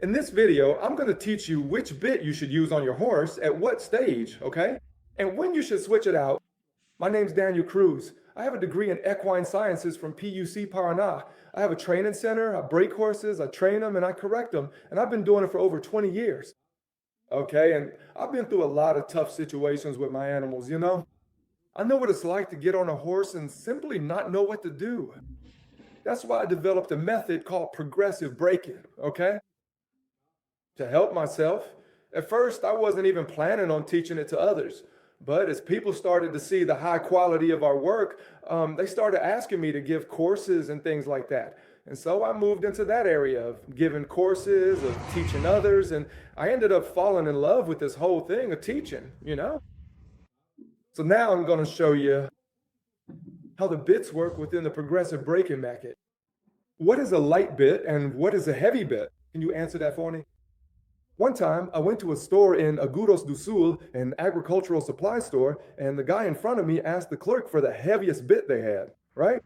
In this video, I'm going to teach you which bit you should use on your horse at what stage, okay? And when you should switch it out. My name's Daniel Cruz. I have a degree in equine sciences from PUC Paraná. I have a training center, I break horses, I train them, and I correct them. And I've been doing it for over 20 years. Okay, and I've been through a lot of tough situations with my animals, you know? I know what it's like to get on a horse and simply not know what to do. That's why I developed a method called progressive breaking, okay? To help myself. At first, I wasn't even planning on teaching it to others. But as people started to see the high quality of our work, they started asking me to give courses and things like that. And so I moved into that area of giving courses, of teaching others, and I ended up falling in love with this whole thing of teaching, you know? So now I'm going to show you how the bits work within the progressive breaking method. What is a light bit and what is a heavy bit? Can you answer that for me? One time, I went to a store in Agudos do Sul, an agricultural supply store, and the guy in front of me asked the clerk for the heaviest bit they had, right?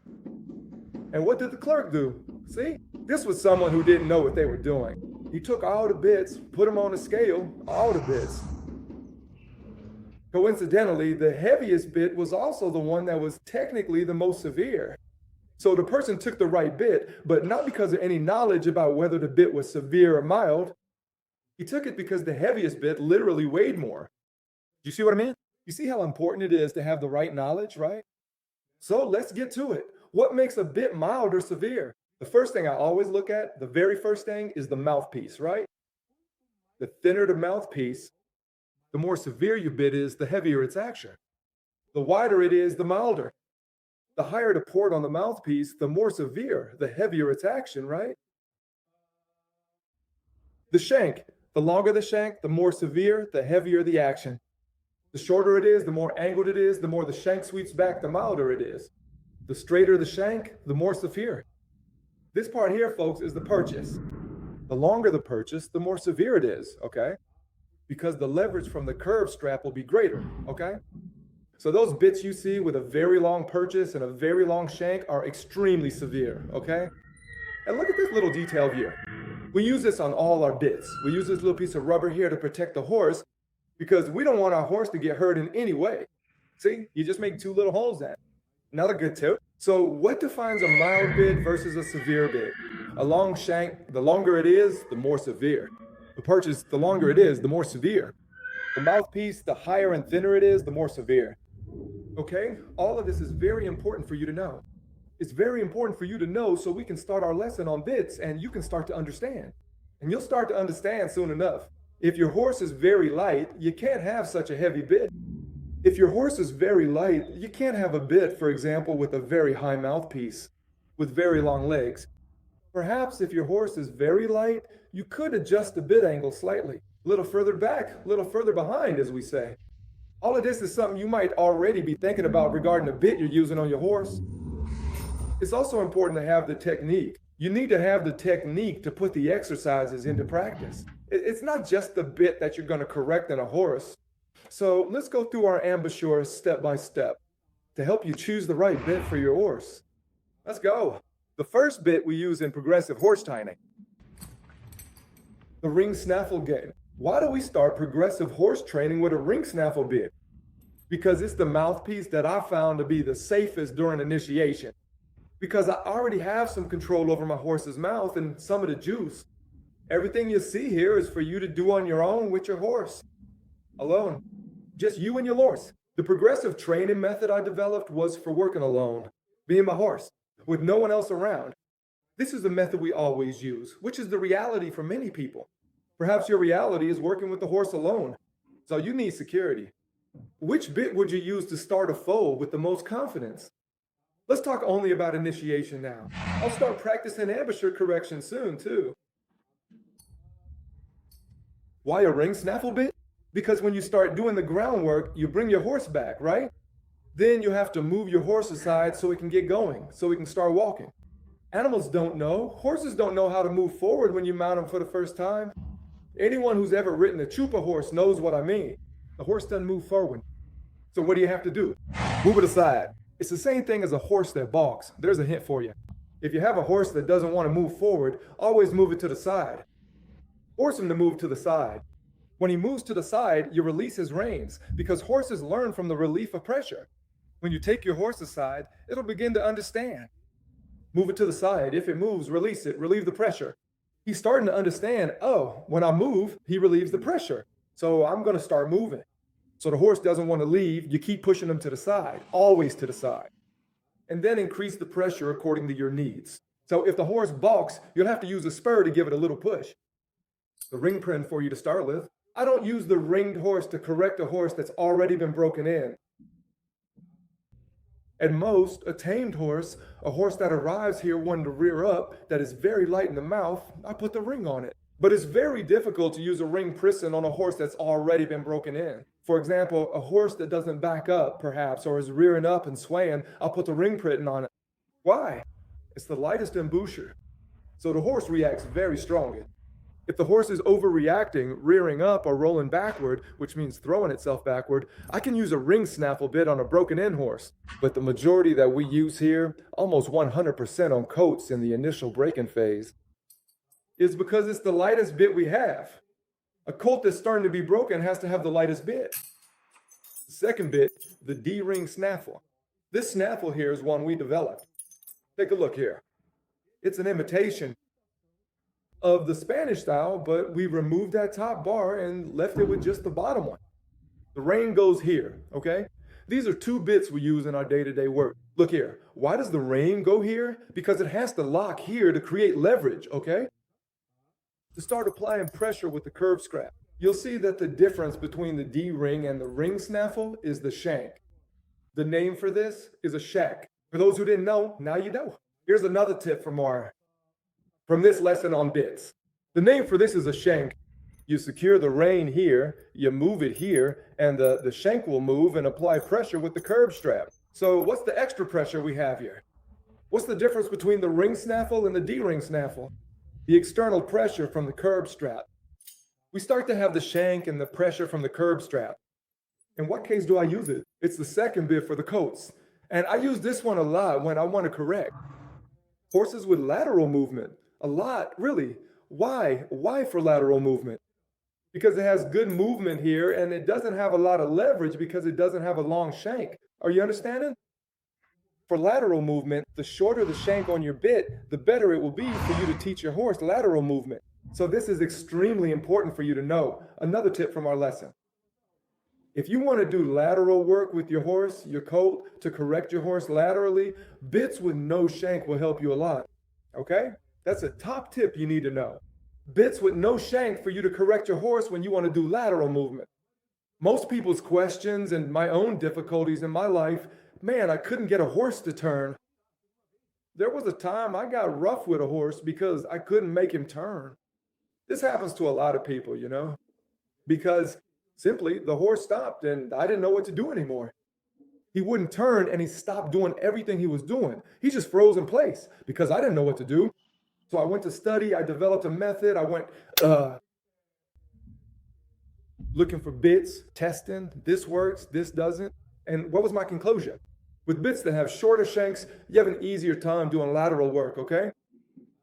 And what did the clerk do? See? This was someone who didn't know what they were doing. He took all the bits, put them on a scale, all the bits. Coincidentally, the heaviest bit was also the one that was technically the most severe. So the person took the right bit, but not because of any knowledge about whether the bit was severe or mild. He took it because the heaviest bit literally weighed more. Do you see what I mean? You see how important it is to have the right knowledge, right? So let's get to it. What makes a bit mild or severe? The first thing I always look at, the very first thing, is the mouthpiece, right? The thinner the mouthpiece, the more severe your bit is, the heavier its action. The wider it is, the milder. The higher the port on the mouthpiece, the more severe, the heavier its action, right? The shank. The longer the shank, the more severe, the heavier the action. The shorter it is, the more angled it is, the more the shank sweeps back, the milder it is. The straighter the shank, the more severe. This part here, folks, is the purchase. The longer the purchase, the more severe it is, okay? Because the leverage from the curb strap will be greater, okay? So those bits you see with a very long purchase and a very long shank are extremely severe, okay? And look at this little detail here. We use this on all our bits. We use this little piece of rubber here to protect the horse because we don't want our horse to get hurt in any way. See, you just make two little holes in it. Another good tip. So what defines a mild bit versus a severe bit? A long shank, the longer it is, the more severe. The purchase, the longer it is, the more severe. The mouthpiece, the higher and thinner it is, the more severe. Okay? All of this is very important for you to know. It's very important for you to know so we can start our lesson on bits and you can start to understand. And you'll start to understand soon enough. If your horse is very light, you can't have such a heavy bit. If your horse is very light, you can't have a bit, for example, with a very high mouthpiece, with very long legs. Perhaps if your horse is very light, you could adjust the bit angle slightly, a little further back, a little further behind, as we say. All of this is something you might already be thinking about regarding the bit you're using on your horse. It's also important to have the technique. You need to have the technique to put the exercises into practice. It's not just the bit that you're going to correct in a horse. So let's go through our embouchure step by step to help you choose the right bit for your horse. Let's go. The first bit we use in progressive horse training. The ring snaffle game. Why do we start progressive horse training with a ring snaffle bit? Because it's the mouthpiece that I found to be the safest during initiation. Because I already have some control over my horse's mouth and some of the juice. Everything you see here is for you to do on your own with your horse. Alone. Just you and your horse. The progressive training method I developed was for working alone, being my horse, with no one else around. This is the method we always use, which is the reality for many people. Perhaps your reality is working with the horse alone, so you need security. Which bit would you use to start a foal with the most confidence? Let's talk only about initiation now. I'll start practicing embouchure correction soon, too. Why a ring snaffle bit? Because when you start doing the groundwork, you bring your horse back, right? Then you have to move your horse aside so it can get going, so it can start walking. Animals don't know. Horses don't know how to move forward when you mount them for the first time. Anyone who's ever ridden a chupa horse knows what I mean. The horse doesn't move forward. So what do you have to do? Move it aside. It's the same thing as a horse that balks. There's a hint for you. If you have a horse that doesn't want to move forward, always move it to the side. Force him to move to the side. When he moves to the side, you release his reins because horses learn from the relief of pressure. When you take your horse aside, it'll begin to understand. Move it to the side. If it moves, release it, relieve the pressure. He's starting to understand, oh, when I move, he relieves the pressure. So I'm going to start moving. So the horse doesn't want to leave. You keep pushing him to the side, always to the side. And then increase the pressure according to your needs. So if the horse balks, you'll have to use a spur to give it a little push. The ring pin for you to start with. I don't use the ringed horse to correct a horse that's already been broken in. At most, a tamed horse, a horse that arrives here wanting to rear up, that is very light in the mouth, I put the ring on it. But it's very difficult to use a ring prison on a horse that's already been broken in. For example, a horse that doesn't back up, perhaps, or is rearing up and swaying, I'll put the ring prison on it. Why? It's the lightest embouchure. So the horse reacts very strongly. If the horse is overreacting, rearing up or rolling backward, which means throwing itself backward, I can use a ring snaffle bit on a broken in horse. But the majority that we use here, almost 100% on coats in the initial break-in phase, is because it's the lightest bit we have. A colt that's starting to be broken has to have the lightest bit. The second bit, the D-ring snaffle. This snaffle here is one we developed. Take a look here. It's an imitation of the Spanish style, but we removed that top bar and left it with just the bottom one. The rein goes here, okay? These are two bits we use in our day-to-day work. Look here. Why does the rein go here? Because it has to lock here to create leverage, okay? To start applying pressure with the curb strap, you'll see that the difference between the D-ring and the ring snaffle is the shank. The name for this is a shank. For those who didn't know, now you know. Here's another tip from this lesson on bits. The name for this is a shank. You secure the rein here, you move it here, and the shank will move and apply pressure with the curb strap. So what's the extra pressure we have here? What's the difference between the ring snaffle and the D-ring snaffle? The external pressure from the curb strap. We start to have the shank and the pressure from the curb strap. In what case do I use it? It's the second bit for the coats. And I use this one a lot when I want to correct horses with lateral movement. A lot, really. Why? Why for lateral movement? Because it has good movement here and it doesn't have a lot of leverage because it doesn't have a long shank. Are you understanding? For lateral movement, the shorter the shank on your bit, the better it will be for you to teach your horse lateral movement. So this is extremely important for you to know. Another tip from our lesson. If you want to do lateral work with your horse, your colt, to correct your horse laterally, bits with no shank will help you a lot. Okay? That's a top tip you need to know. Bits with no shank for you to correct your horse when you want to do lateral movement. Most people's questions and my own difficulties in my life, man, I couldn't get a horse to turn. There was a time I got rough with a horse because I couldn't make him turn. This happens to a lot of people, you know, because simply the horse stopped and I didn't know what to do anymore. He wouldn't turn and he stopped doing everything he was doing. He just froze in place because I didn't know what to do. So I went to study, I developed a method, I went looking for bits, testing, this works, this doesn't. And what was my conclusion? With bits that have shorter shanks, you have an easier time doing lateral work, okay?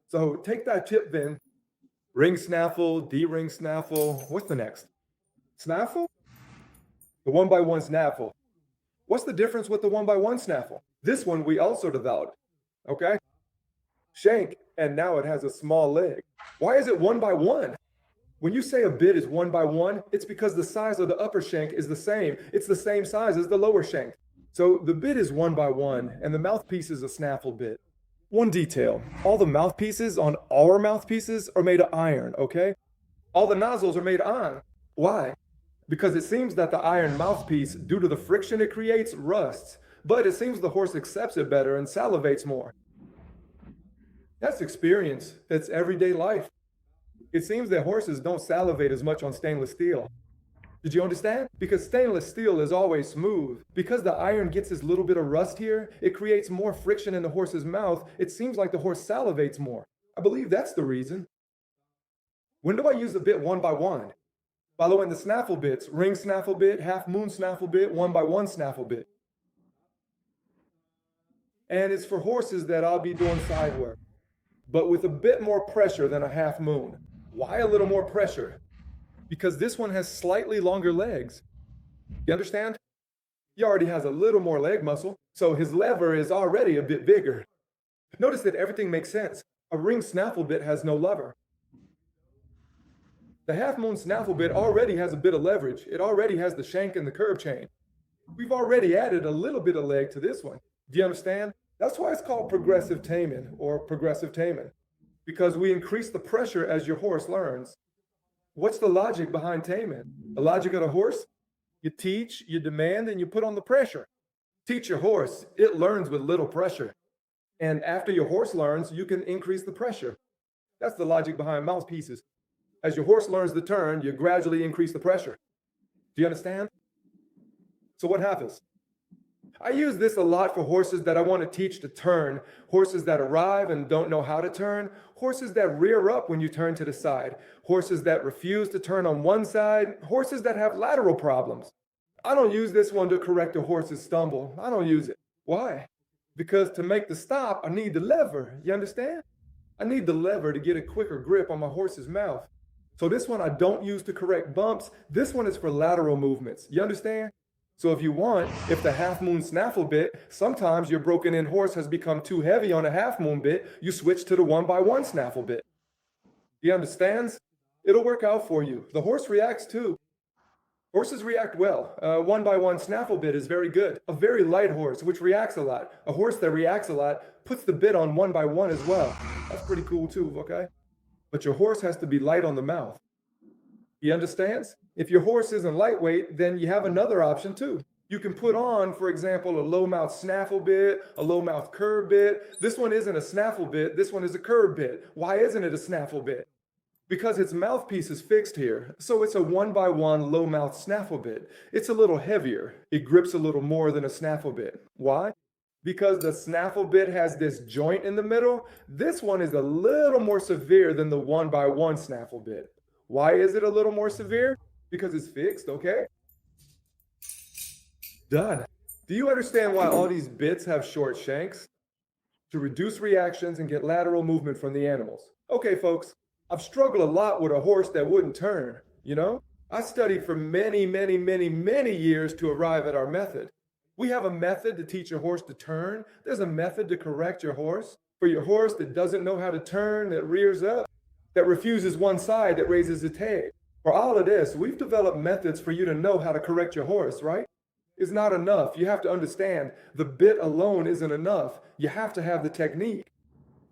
So take that tip then. Ring snaffle, D-ring snaffle. What's the next? Snaffle? The 1x1 snaffle. What's the difference with the 1x1 snaffle? This one we also developed, okay? Shank, and now it has a small leg. Why is it 1x1? When you say a bit is 1x1, it's because the size of the upper shank is the same. It's the same size as the lower shank. So the bit is 1x1, and the mouthpiece is a snaffle bit. One detail, all the mouthpieces on our mouthpieces are made of iron, okay? All the nozzles are made of iron. Why? Because it seems that the iron mouthpiece, due to the friction it creates, rusts. But it seems the horse accepts it better and salivates more. That's experience. It's everyday life. It seems that horses don't salivate as much on stainless steel. Did you understand? Because stainless steel is always smooth. Because the iron gets this little bit of rust here, it creates more friction in the horse's mouth. It seems like the horse salivates more. I believe that's the reason. When do I use the bit 1x1? Following the snaffle bits, ring snaffle bit, half moon snaffle bit, 1x1 snaffle bit. And it's for horses that I'll be doing side work, but with a bit more pressure than a half moon. Why a little more pressure? Because this one has slightly longer legs. You understand? He already has a little more leg muscle, so his lever is already a bit bigger. Notice that everything makes sense. A ring snaffle bit has no lever. The half moon snaffle bit already has a bit of leverage. It already has the shank and the curb chain. We've already added a little bit of leg to this one. Do you understand? That's why it's called progressive taming or progressive taming, because we increase the pressure as your horse learns. What's the logic behind taming? The logic of the horse? You teach, you demand, and you put on the pressure. Teach your horse. It learns with little pressure. And after your horse learns, you can increase the pressure. That's the logic behind mouthpieces. As your horse learns the turn, you gradually increase the pressure. Do you understand? So what happens? I use this a lot for horses that I want to teach to turn, horses that arrive and don't know how to turn, horses that rear up when you turn to the side, horses that refuse to turn on one side, horses that have lateral problems. I don't use this one to correct a horse's stumble. I don't use it. Why? Because to make the stop, I need the lever. You understand? I need the lever to get a quicker grip on my horse's mouth. So this one I don't use to correct bumps. This one is for lateral movements. You understand? So if you want, if the half moon snaffle bit, sometimes your broken in horse has become too heavy on a half moon bit, you switch to the 1x1 snaffle bit. He understands? It'll work out for you. The horse reacts too. Horses react well. 1x1 snaffle bit is very good. A very light horse, which reacts a lot. A horse that reacts a lot puts the bit on 1x1 as well. That's pretty cool too, okay? But your horse has to be light on the mouth. He understands? If your horse isn't lightweight, then you have another option too. You can put on, for example, a low mouth snaffle bit, a low mouth curb bit. This one isn't a snaffle bit, this one is a curb bit. Why isn't it a snaffle bit? Because its mouthpiece is fixed here, so it's a 1x1 low mouth snaffle bit. It's a little heavier. It grips a little more than a snaffle bit. Why? Because the snaffle bit has this joint in the middle. This one is a little more severe than the 1x1 snaffle bit. Why is it a little more severe? Because it's fixed, okay? Done. Do you understand why all these bits have short shanks? To reduce reactions and get lateral movement from the animals. Okay, folks, I've struggled a lot with a horse that wouldn't turn, you know? I studied for many years to arrive at our method. We have a method to teach a horse to turn. There's a method to correct your horse. For your horse that doesn't know how to turn, that rears up, that refuses one side, that raises a tail. For all of this, we've developed methods for you to know how to correct your horse, right? It's not enough. You have to understand the bit alone isn't enough. You have to have the technique.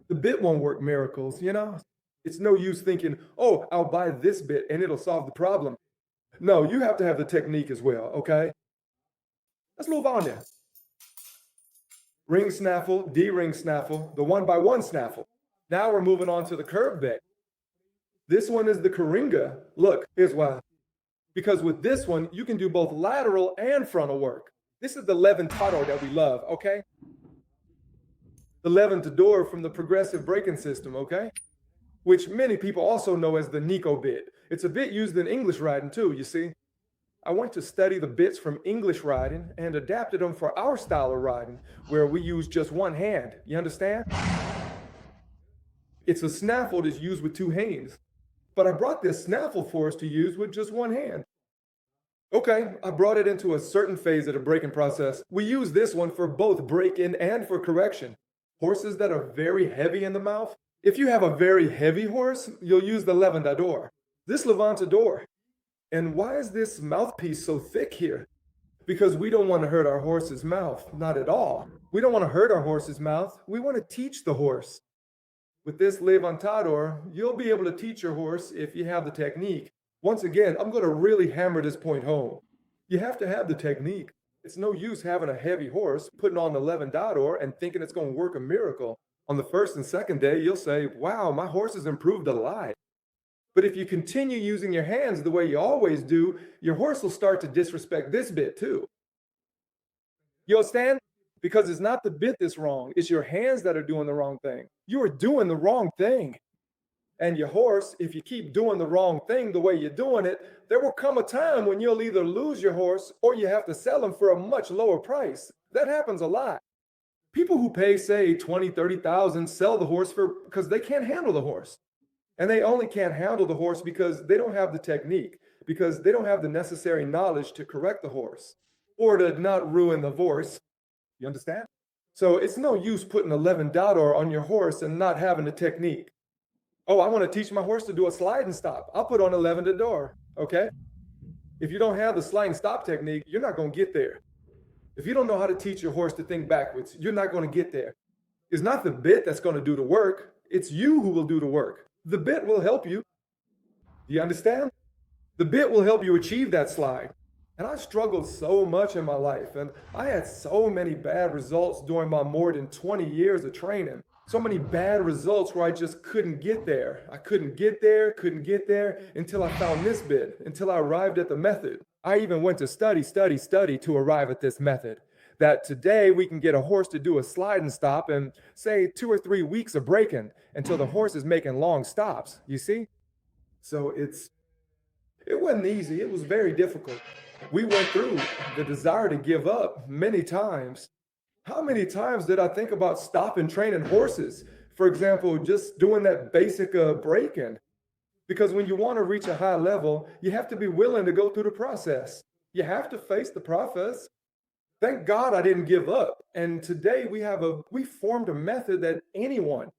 The bit won't work miracles, you know? It's no use thinking, oh, I'll buy this bit and it'll solve the problem. No, you have to have the technique as well, okay? Let's move on then. Ring snaffle, D-ring snaffle, the 1x1 snaffle. Now we're moving on to the curb bit. This one is the Coringa. Look, here's why. Because with this one, you can do both lateral and frontal work. This is the levantador that we love, okay? The levantador from the progressive braking system, okay? Which many people also know as the Nico bit. It's a bit used in English riding too, you see. I went to study the bits from English riding and adapted them for our style of riding, where we use just one hand. You understand? It's a snaffle that's used with two hands. But I brought this snaffle for us to use with just one hand. Okay, I brought it into a certain phase of the braking process. We use this one for both braking and for correction. Horses that are very heavy in the mouth, if you have a very heavy horse, you'll use the levantador. This levantador. And why is this mouthpiece so thick here? Because we don't want to hurt our horse's mouth, not at all. We don't want to hurt our horse's mouth. We want to teach the horse. With this levantador, you'll be able to teach your horse if you have the technique. Once again, I'm going to really hammer this point home. You have to have the technique. It's no use having a heavy horse, putting on the levantador and thinking it's going to work a miracle. On the first and second day, you'll say, wow, my horse has improved a lot. But if you continue using your hands the way you always do, your horse will start to disrespect this bit too. You understand? Because it's not the bit that's wrong. It's your hands that are doing the wrong thing. You are doing the wrong thing. And your horse, if you keep doing the wrong thing the way you're doing it, there will come a time when you'll either lose your horse or you have to sell him for a much lower price. That happens a lot. People who pay, say, $20,000, $30,000 sell the horse because they can't handle the horse. And they only can't handle the horse because they don't have the technique, because they don't have the necessary knowledge to correct the horse or to not ruin the horse. You understand? So it's no use putting a levantador on your horse and not having the technique. Oh, I want to teach my horse to do a slide and stop. I'll put on a levantador, okay? If you don't have the slide and stop technique, you're not going to get there. If you don't know how to teach your horse to think backwards, you're not going to get there. It's not the bit that's going to do the work. It's you who will do the work. The bit will help you. Do you understand? The bit will help you achieve that slide. And I struggled so much in my life, and I had so many bad results during my more than 20 years of training. So many bad results where I just couldn't get there. I couldn't get there until I found this bit, until I arrived at the method. I even went to study to arrive at this method. That today we can get a horse to do a slide and stop in, say, 2 or 3 weeks of breaking until the horse is making long stops, you see? So it wasn't easy. It was very difficult. We went through the desire to give up many times. How many times did I think about stopping training horses? For example, just doing that basic break-in. Because when you want to reach a high level, you have to be willing to go through the process. You have to face the process. Thank God I didn't give up. And today we formed a method that anyone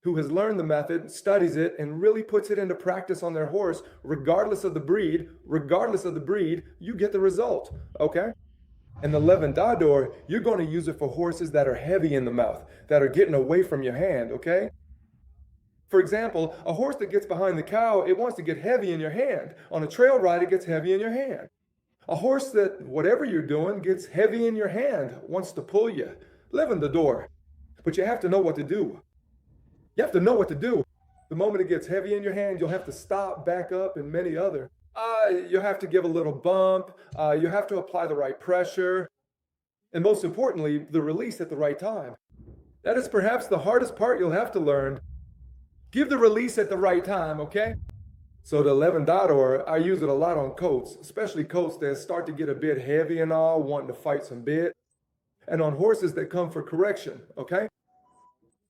who has learned the method, studies it, and really puts it into practice on their horse, regardless of the breed, you get the result, okay? And the levantador, you're going to use it for horses that are heavy in the mouth, that are getting away from your hand, okay? For example, a horse that gets behind the cow, it wants to get heavy in your hand. On a trail ride, it gets heavy in your hand. A horse that, whatever you're doing, gets heavy in your hand, wants to pull you. Levantador. But you have to know what to do. You have to know what to do. The moment it gets heavy in your hand, you'll have to stop, back up, and many other. You'll have to give a little bump. You have to apply the right pressure. And most importantly, the release at the right time. That is perhaps the hardest part you'll have to learn. Give the release at the right time, okay? So the levantador, I use it a lot on colts, especially colts that start to get a bit heavy and all, wanting to fight some bit. And on horses that come for correction, okay?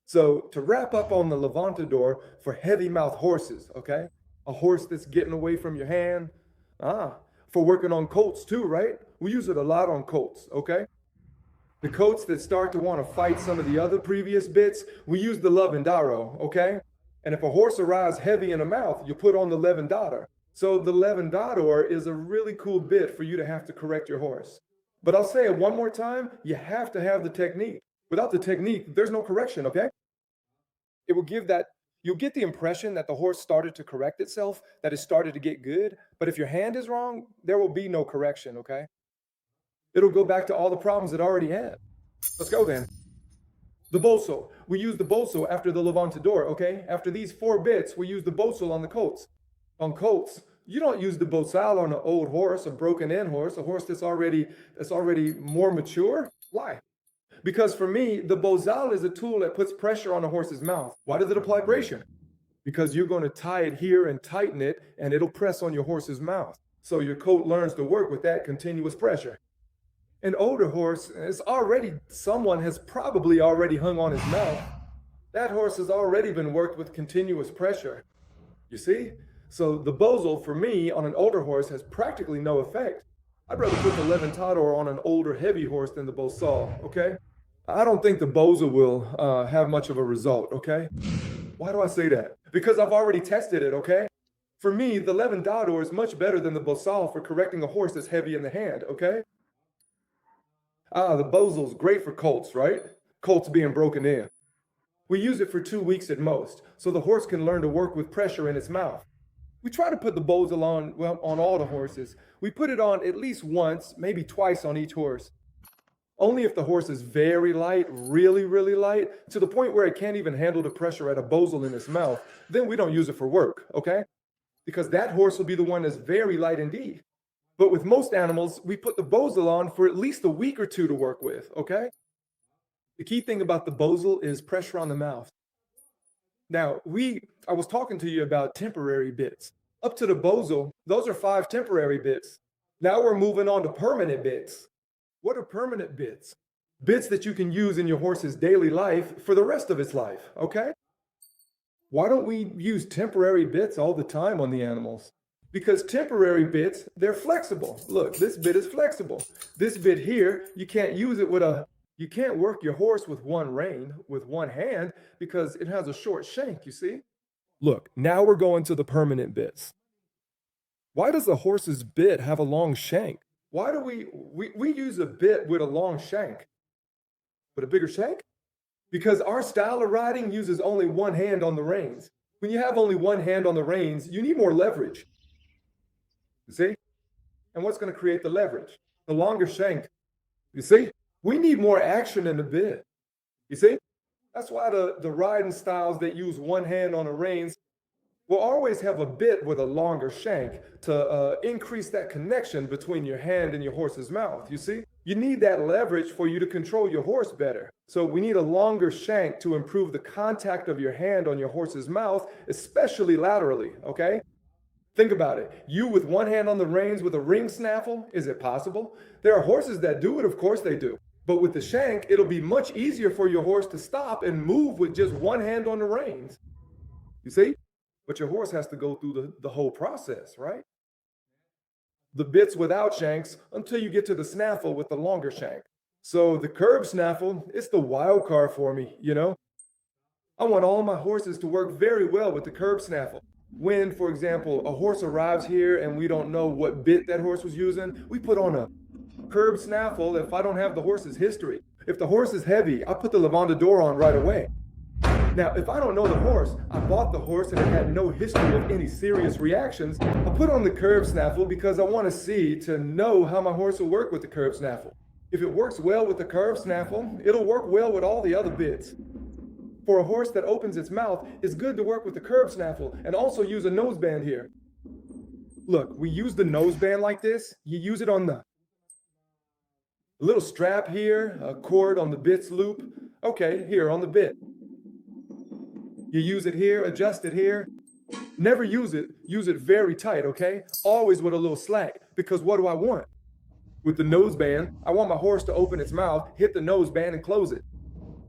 So to wrap up on the levantador for heavy mouth horses, okay? A horse that's getting away from your hand. For working on colts too, right? We use it a lot on colts, okay? The colts that start to want to fight some of the other previous bits, we use the levantador, okay? And if a horse arrives heavy in the mouth, you put on the levantador. So the levantador is a really cool bit for you to have to correct your horse. But I'll say it one more time, you have to have the technique. Without the technique, there's no correction, okay? It will give that, you'll get the impression that the horse started to correct itself, that it started to get good. But if your hand is wrong, there will be no correction, okay? It'll go back to all the problems it already had. Let's go then. The bosal. We use the bosal after the levantador, okay? After these 4 bits, we use the bosal on the colts. On colts, you don't use the bosal on an old horse, a broken-in horse, a horse that's already more mature. Why? Because for me, the bosal is a tool that puts pressure on a horse's mouth. Why does it apply pressure? Because you're going to tie it here and tighten it, and it'll press on your horse's mouth. So your colt learns to work with that continuous pressure. An older horse, someone has probably already hung on his mouth. That horse has already been worked with continuous pressure. You see? So the bosal, for me, on an older horse has practically no effect. I'd rather put the levantador on an older, heavy horse than the bosal, okay? I don't think the bosal will have much of a result, okay? Why do I say that? Because I've already tested it, okay? For me, the levantador is much better than the bosal for correcting a horse that's heavy in the hand, okay? The bosal's great for colts, right? Colts being broken in. We use it for 2 weeks at most, so the horse can learn to work with pressure in its mouth. We try to put the bosal on all the horses. We put it on at least once, maybe twice on each horse. Only if the horse is very light, really, really light, to the point where it can't even handle the pressure at a bosal in its mouth, then we don't use it for work, okay? Because that horse will be the one that's very light indeed. But with most animals, we put the bosal on for at least a week or 2 to work with, okay? The key thing about the bosal is pressure on the mouth. Now, I was talking to you about temporary bits. Up to the bosal, those are 5 temporary bits. Now we're moving on to permanent bits. What are permanent bits? Bits that you can use in your horse's daily life for the rest of its life, okay? Why don't we use temporary bits all the time on the animals? Because temporary bits, they're flexible. Look, this bit is flexible. This bit here, you can't use it you can't work your horse with one rein, with one hand, because it has a short shank, you see? Look, now we're going to the permanent bits. Why does a horse's bit have a long shank? Why do we use a bit with a long shank, but a bigger shank? Because our style of riding uses only one hand on the reins. When you have only one hand on the reins, you need more leverage. You see? And what's going to create the leverage? The longer shank. You see? We need more action in the bit. You see? That's why the riding styles that use one hand on the reins will always have a bit with a longer shank to increase that connection between your hand and your horse's mouth. You see? You need that leverage for you to control your horse better. So we need a longer shank to improve the contact of your hand on your horse's mouth, especially laterally, okay? Think about it. You with one hand on the reins with a ring snaffle, is it possible? There are horses that do it, of course they do. But with the shank, it'll be much easier for your horse to stop and move with just one hand on the reins. You see? But your horse has to go through the whole process, right? The bits without shanks until you get to the snaffle with the longer shank. So the curb snaffle, it's the wild card for me, you know? I want all my horses to work very well with the curb snaffle. When, for example, a horse arrives here and we don't know what bit that horse was using, we put on a curb snaffle if I don't have the horse's history. If the horse is heavy, I put the levantador on right away. Now, if I don't know the horse, I bought the horse and it had no history of any serious reactions, I put on the curb snaffle because I want to know how my horse will work with the curb snaffle. If it works well with the curb snaffle, it'll work well with all the other bits. For a horse that opens its mouth, it's good to work with the curb snaffle and also use a noseband here. Look, we use the noseband like this. You use it on the little strap here, a cord on the bit's loop. Okay, here on the bit. You use it here, adjust it here. Never use it very tight, okay? Always with a little slack, because what do I want? With the noseband, I want my horse to open its mouth, hit the noseband and close it.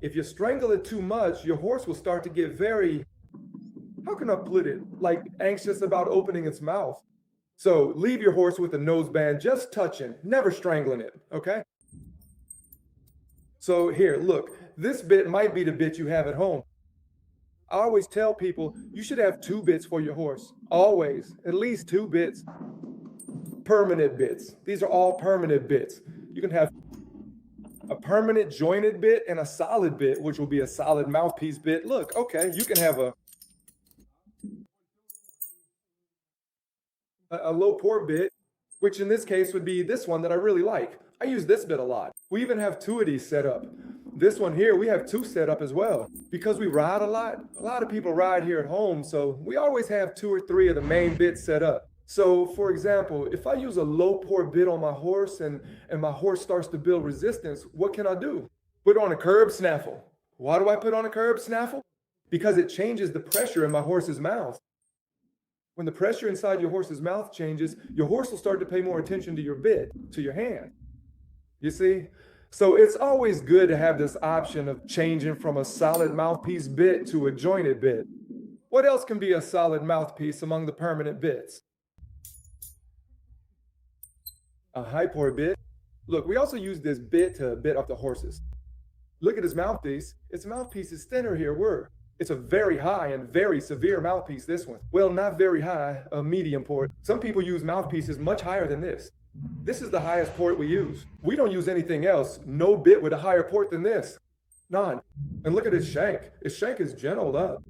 If you strangle it too much, your horse will start to get very, how can I put it, like anxious about opening its mouth. So leave your horse with the noseband just touching, never strangling it, okay? So here, look, this bit might be the bit you have at home. I always tell people you should have 2 bits for your horse. Always, at least 2 bits. Permanent bits. These are all permanent bits. You can have a permanent jointed bit and a solid bit, which will be a solid mouthpiece bit. Look, okay, you can have a low port bit, which in this case would be this one that I really like. I use this bit a lot. We even have 2 of these set up. This one here, we have 2 set up as well. Because we ride a lot of people ride here at home, so we always have 2 or 3 of the main bits set up. So for example, if I use a low port bit on my horse and my horse starts to build resistance, what can I do? Put on a curb snaffle. Why do I put on a curb snaffle? Because it changes the pressure in my horse's mouth. When the pressure inside your horse's mouth changes, your horse will start to pay more attention to your bit, to your hand. You see? So it's always good to have this option of changing from a solid mouthpiece bit to a jointed bit. What else can be a solid mouthpiece among the permanent bits? A high port bit. Look, we also use this bit to bit up the horses. Look at his mouthpiece. Its mouthpiece is thinner here. It's a very high and very severe mouthpiece, this one. Well, not very high, a medium port. Some people use mouthpieces much higher than this. This is the highest port we use. We don't use anything else. No bit with a higher port than this. None. And look at his shank. His shank is gentled up.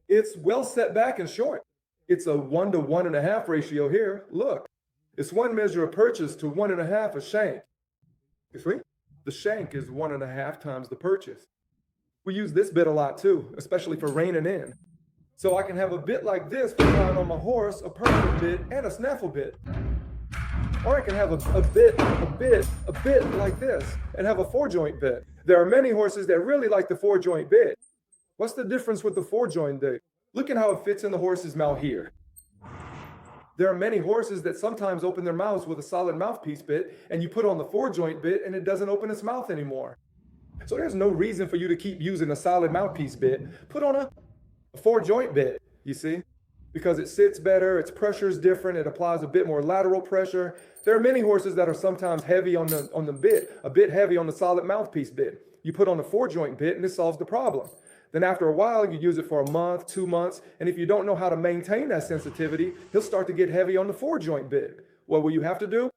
It's well set back and short. It's a 1 to 1.5 ratio here. Look. It's 1 measure of purchase to 1.5 a shank. You see? The shank is 1.5 times the purchase. We use this bit a lot too, especially for reining in. So I can have a bit like this for riding on my horse, a permanent bit, and a snaffle bit. Or I can have a bit like this, and have a 4-joint bit. There are many horses that really like the 4-joint bit. What's the difference with the 4-joint bit? Look at how it fits in the horse's mouth here. There are many horses that sometimes open their mouths with a solid mouthpiece bit, and you put on the 4-joint bit and it doesn't open its mouth anymore. So there's no reason for you to keep using a solid mouthpiece bit. Put on a 4-joint bit, you see, because it sits better, its pressure is different, it applies a bit more lateral pressure. There are many horses that are sometimes heavy on the bit, a bit heavy on the solid mouthpiece bit. You put on a 4-joint bit and it solves the problem. Then after a while, you use it for a month, 2 months, and if you don't know how to maintain that sensitivity, he'll start to get heavy on the 4-joint bit. What will you have to do?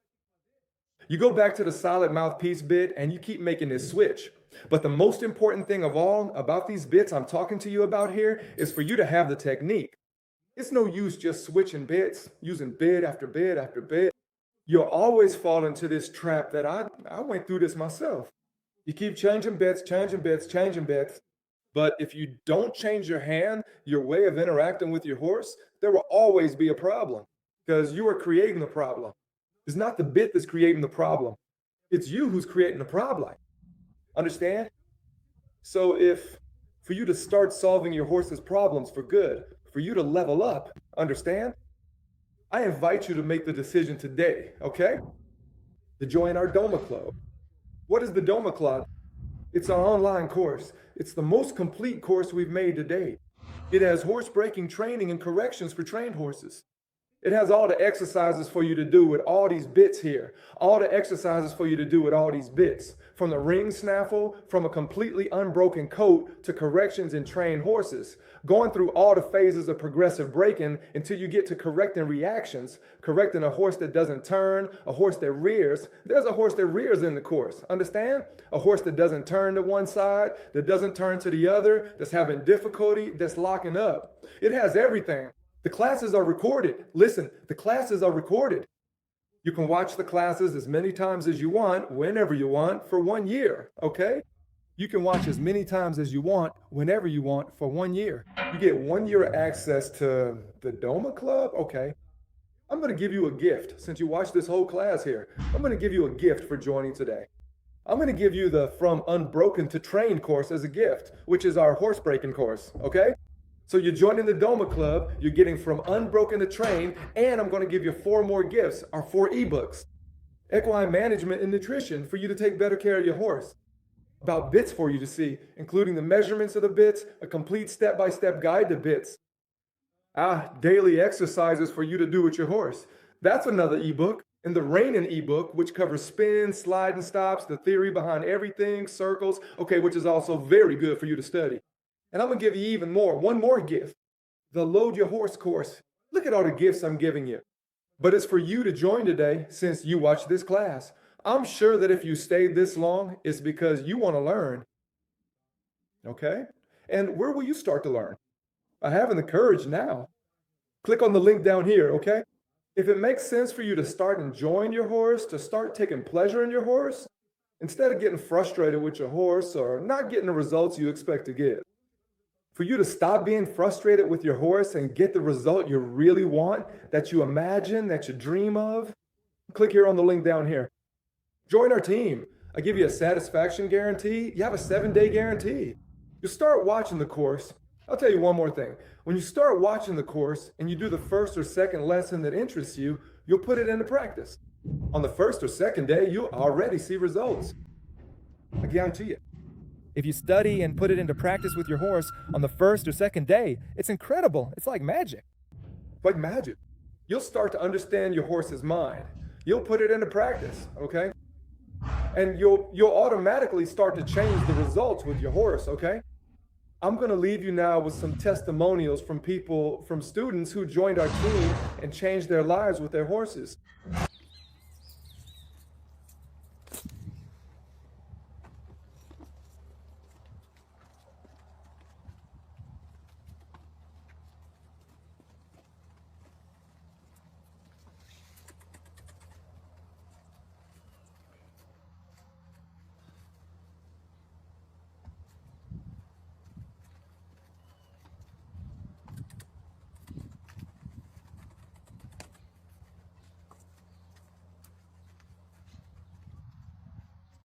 You go back to the solid mouthpiece bit and you keep making this switch. But the most important thing of all about these bits I'm talking to you about here is for you to have the technique. It's no use just switching bits, using bit after bit after bit. You'll always fall into this trap that I went through this myself. You keep changing bits, changing bits, changing bits. But if you don't change your hand, your way of interacting with your horse, there will always be a problem because you are creating the problem. It's not the bit that's creating the problem. It's you who's creating the problem. Understand? So for you to start solving your horse's problems for good, for you to level up, understand? I invite you to make the decision today, okay? To join our Doma Club. What is the Doma Club? It's our online course. It's the most complete course we've made to date. It has horse breaking training and corrections for trained horses. It has all the exercises for you to do with all these bits here. All the exercises for you to do with all these bits. From the ring snaffle, from a completely unbroken coat to corrections in trained horses. Going through all the phases of progressive breaking until you get to correcting reactions. Correcting a horse that doesn't turn, a horse that rears. There's a horse that rears in the course, understand? A horse that doesn't turn to one side, that doesn't turn to the other, that's having difficulty, that's locking up. It has everything. The classes are recorded. Listen, the classes are recorded. You can watch the classes as many times as you want, whenever you want, for 1 year, okay? You can watch as many times as you want, whenever you want, for 1 year. You get 1 year access to the Doma Club? Okay. I'm going to give you a gift. Since you watched this whole class here, I'm going to give you a gift for joining today. I'm going to give you the From Unbroken to Trained course as a gift, which is our horse breaking course, okay? So you're joining the Doma Club, you're getting From Unbroken to Trained, and I'm going to give you 4 more gifts, our 4 ebooks. Equine management and nutrition for you to take better care of your horse. About bits for you to see, including the measurements of the bits, a complete step-by-step guide to bits. Daily exercises for you to do with your horse. That's another ebook. And the Reinin ebook, which covers spins, slide and stops, the theory behind everything, circles, okay, which is also very good for you to study. And I'm going to give you even more, 1 more gift, the Load Your Horse course. Look at all the gifts I'm giving you. But it's for you to join today since you watched this class. I'm sure that if you stayed this long, it's because you want to learn. Okay? And where will you start to learn? By having the courage now. Click on the link down here, okay? If it makes sense for you to start enjoying your horse, to start taking pleasure in your horse, instead of getting frustrated with your horse or not getting the results you expect to get, for you to stop being frustrated with your horse and get the result you really want, that you imagine, that you dream of, click here on the link down here. Join our team. I give you a satisfaction guarantee. You have a 7-day guarantee. You start watching the course. I'll tell you one more thing. When you start watching the course and you do the first or second lesson that interests you, you'll put it into practice. On the first or second day, you'll already see results. I guarantee it. If you study and put it into practice with your horse on the first or second day, it's incredible. It's like magic. Like magic. You'll start to understand your horse's mind. You'll put it into practice, okay? And you'll automatically start to change the results with your horse, okay? I'm going to leave you now with some testimonials from students who joined our team and changed their lives with their horses.